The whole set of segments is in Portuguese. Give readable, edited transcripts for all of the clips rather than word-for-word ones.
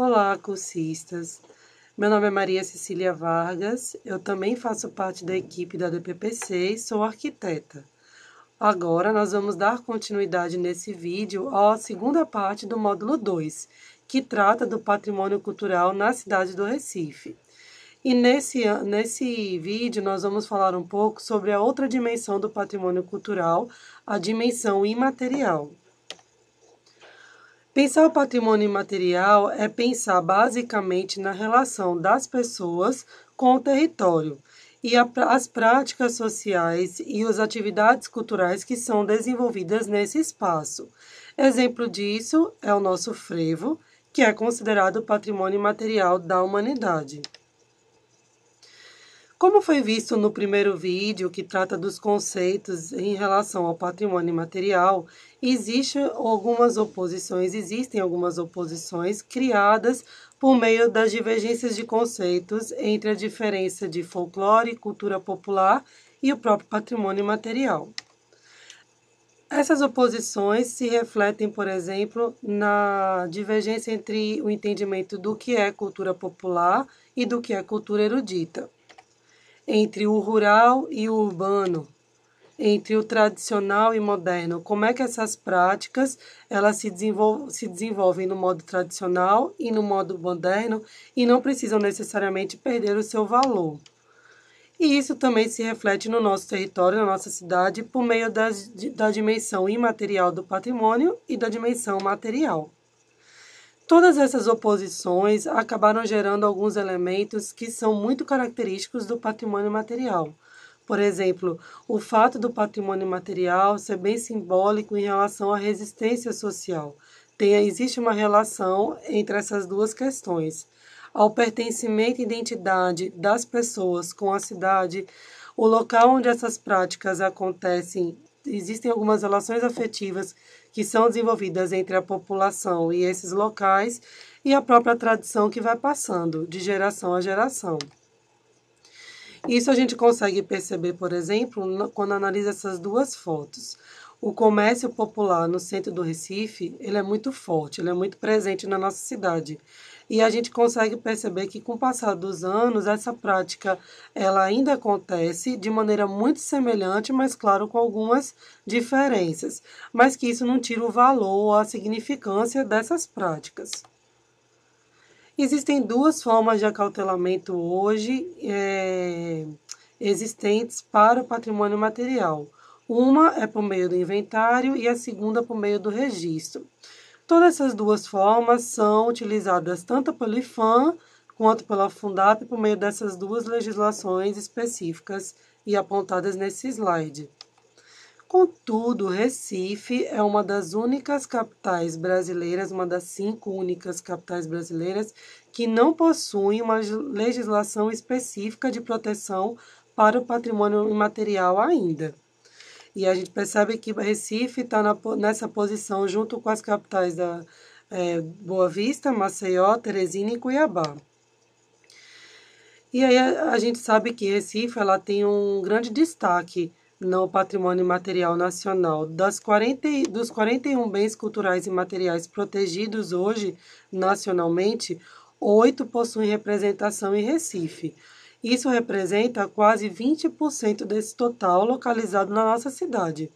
Olá, cursistas! Meu nome é Maria Cecília Vargas, eu também faço parte da equipe da DPPC e sou arquiteta. Agora nós vamos dar continuidade nesse vídeo à segunda parte do módulo 2, que trata do patrimônio cultural na cidade do Recife. E nesse vídeo nós vamos falar um pouco sobre a outra dimensão do patrimônio cultural, a dimensão imaterial. Pensar o patrimônio imaterial é pensar basicamente na relação das pessoas com o território e as práticas sociais e as atividades culturais que são desenvolvidas nesse espaço. Exemplo disso é o nosso frevo, que é considerado patrimônio imaterial da humanidade. Como foi visto no primeiro vídeo, que trata dos conceitos em relação ao patrimônio imaterial, existem algumas oposições criadas por meio das divergências de conceitos entre a diferença de folclore, cultura popular e o próprio patrimônio imaterial. Essas oposições se refletem, por exemplo, na divergência entre o entendimento do que é cultura popular e do que é cultura erudita, entre o rural e o urbano, entre o tradicional e moderno. Como é que essas práticas elas se desenvolvem no modo tradicional e no modo moderno e não precisam necessariamente perder o seu valor. E isso também se reflete no nosso território, na nossa cidade, por meio da dimensão imaterial do patrimônio e da dimensão material. Todas essas oposições acabaram gerando alguns elementos que são muito característicos do patrimônio material. Por exemplo, o fato do patrimônio material ser bem simbólico em relação à resistência social. Existe uma relação entre essas duas questões. Ao pertencimento e identidade das pessoas com a cidade, o local onde essas práticas acontecem, existem algumas relações afetivas que são desenvolvidas entre a população e esses locais e a própria tradição que vai passando de geração a geração. Isso a gente consegue perceber, por exemplo, quando analisa essas duas fotos. O comércio popular no centro do Recife, ele é muito forte, ele é muito presente na nossa cidade. E a gente consegue perceber que com o passar dos anos, essa prática ela ainda acontece de maneira muito semelhante, mas claro, com algumas diferenças. Mas que isso não tira o valor ou a significância dessas práticas. Existem duas formas de acautelamento hoje existentes para o patrimônio material. Uma é por meio do inventário e a segunda por meio do registro. Todas essas duas formas são utilizadas tanto pelo IPHAN quanto pela Fundap por meio dessas duas legislações específicas e apontadas nesse slide. Contudo, Recife é uma das únicas capitais brasileiras, uma das 5 únicas capitais brasileiras, que não possuem uma legislação específica de proteção para o patrimônio imaterial ainda. E a gente percebe que Recife está nessa posição junto com as capitais da Boa Vista, Maceió, Teresina e Cuiabá. E aí a gente sabe que Recife ela tem um grande destaque no patrimônio imaterial nacional. Dos 41 bens culturais e materiais protegidos hoje nacionalmente, 8 possuem representação em Recife. Isso representa quase 20% desse total localizado na nossa cidade.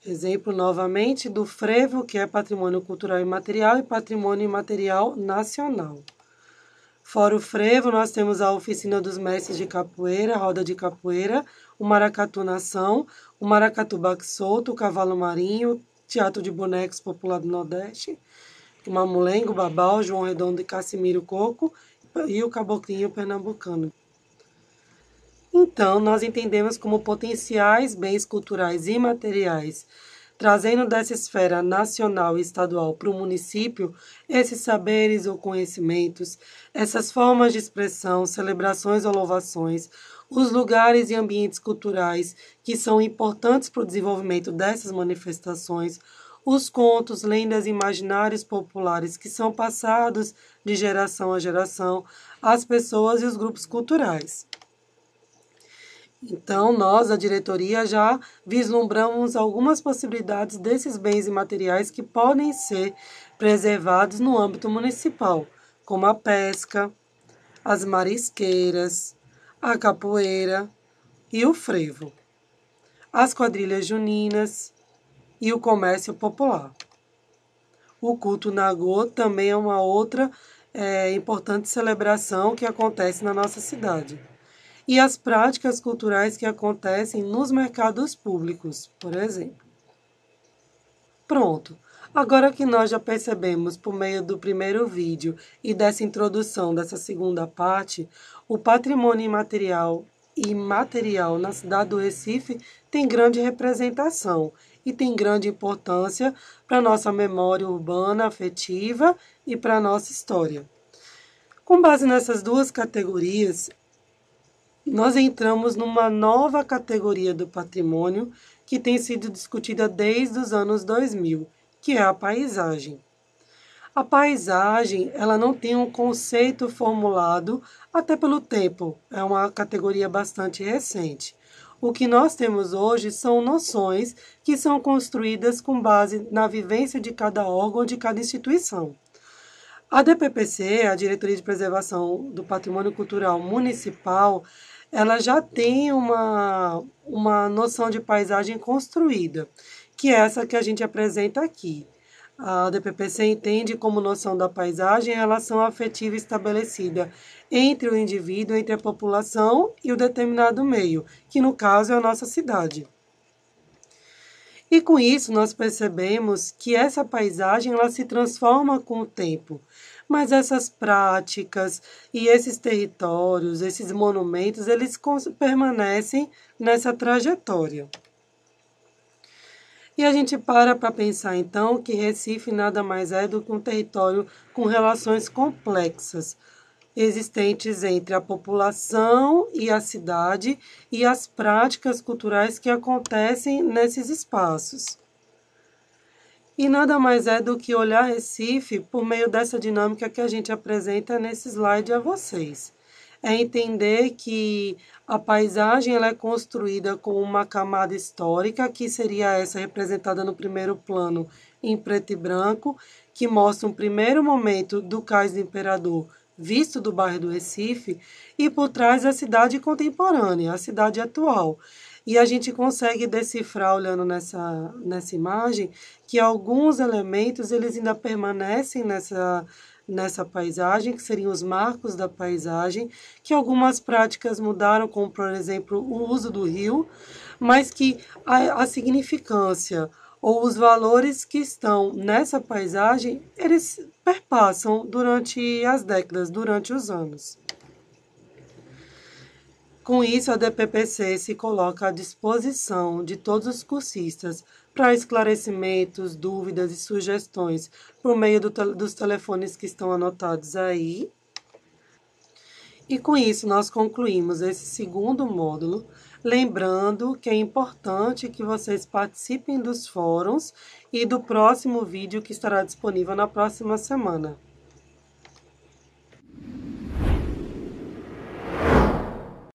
Exemplo novamente do frevo, que é patrimônio cultural imaterial e patrimônio imaterial nacional. Fora o frevo, nós temos a oficina dos mestres de capoeira, roda de capoeira, o maracatu nação, o maracatu baque solto, o cavalo marinho, teatro de bonecos popular do Nordeste, o mamulengo, o babau, João Redondo e Cassimiro Coco e o caboclinho pernambucano. Então, nós entendemos como potenciais bens culturais e materiais, trazendo dessa esfera nacional e estadual para o município esses saberes ou conhecimentos, essas formas de expressão, celebrações ou louvações, os lugares e ambientes culturais que são importantes para o desenvolvimento dessas manifestações, os contos, lendas e imaginários populares que são passados de geração a geração às pessoas e os grupos culturais. Então, nós, a diretoria, já vislumbramos algumas possibilidades desses bens imateriais que podem ser preservados no âmbito municipal, como a pesca, as marisqueiras, a capoeira e o frevo, as quadrilhas juninas e o comércio popular. O culto Nagô também é uma outra importante celebração que acontece na nossa cidade. E as práticas culturais que acontecem nos mercados públicos, por exemplo. Pronto. Agora que nós já percebemos, por meio do primeiro vídeo e dessa introdução dessa segunda parte, o patrimônio imaterial e material na cidade do Recife tem grande representação e tem grande importância para a nossa memória urbana, afetiva e para a nossa história. Com base nessas duas categorias, nós entramos numa nova categoria do patrimônio que tem sido discutida desde os anos 2000, que é a paisagem. A paisagem, ela não tem um conceito formulado, até pelo tempo, é uma categoria bastante recente. O que nós temos hoje são noções que são construídas com base na vivência de cada órgão, de cada instituição. A DPPC, a Diretoria de Preservação do Patrimônio Cultural Municipal, ela já tem uma noção de paisagem construída, que é essa que a gente apresenta aqui. A DPPC entende como noção da paisagem a relação afetiva estabelecida entre o indivíduo, entre a população e o determinado meio, que no caso é a nossa cidade. E com isso nós percebemos que essa paisagem ela se transforma com o tempo. Mas essas práticas e esses territórios, esses monumentos, eles permanecem nessa trajetória. E a gente para pensar, então, que Recife nada mais é do que um território com relações complexas, existentes entre a população e a cidade e as práticas culturais que acontecem nesses espaços. E nada mais é do que olhar Recife por meio dessa dinâmica que a gente apresenta nesse slide a vocês. É entender que a paisagem ela é construída com uma camada histórica, que seria essa representada no primeiro plano em preto e branco, que mostra um primeiro momento do Cais do Imperador visto do bairro do Recife, e por trás a cidade contemporânea, a cidade atual. E a gente consegue decifrar, olhando nessa imagem, que alguns elementos eles ainda permanecem nessa paisagem, que seriam os marcos da paisagem, que algumas práticas mudaram, como, por exemplo, o uso do rio, mas que a significância ou os valores que estão nessa paisagem, eles perpassam durante as décadas, durante os anos. Com isso, a DPPC se coloca à disposição de todos os cursistas para esclarecimentos, dúvidas e sugestões por meio dos telefones que estão anotados aí. E com isso, nós concluímos esse segundo módulo, lembrando que é importante que vocês participem dos fóruns e do próximo vídeo que estará disponível na próxima semana.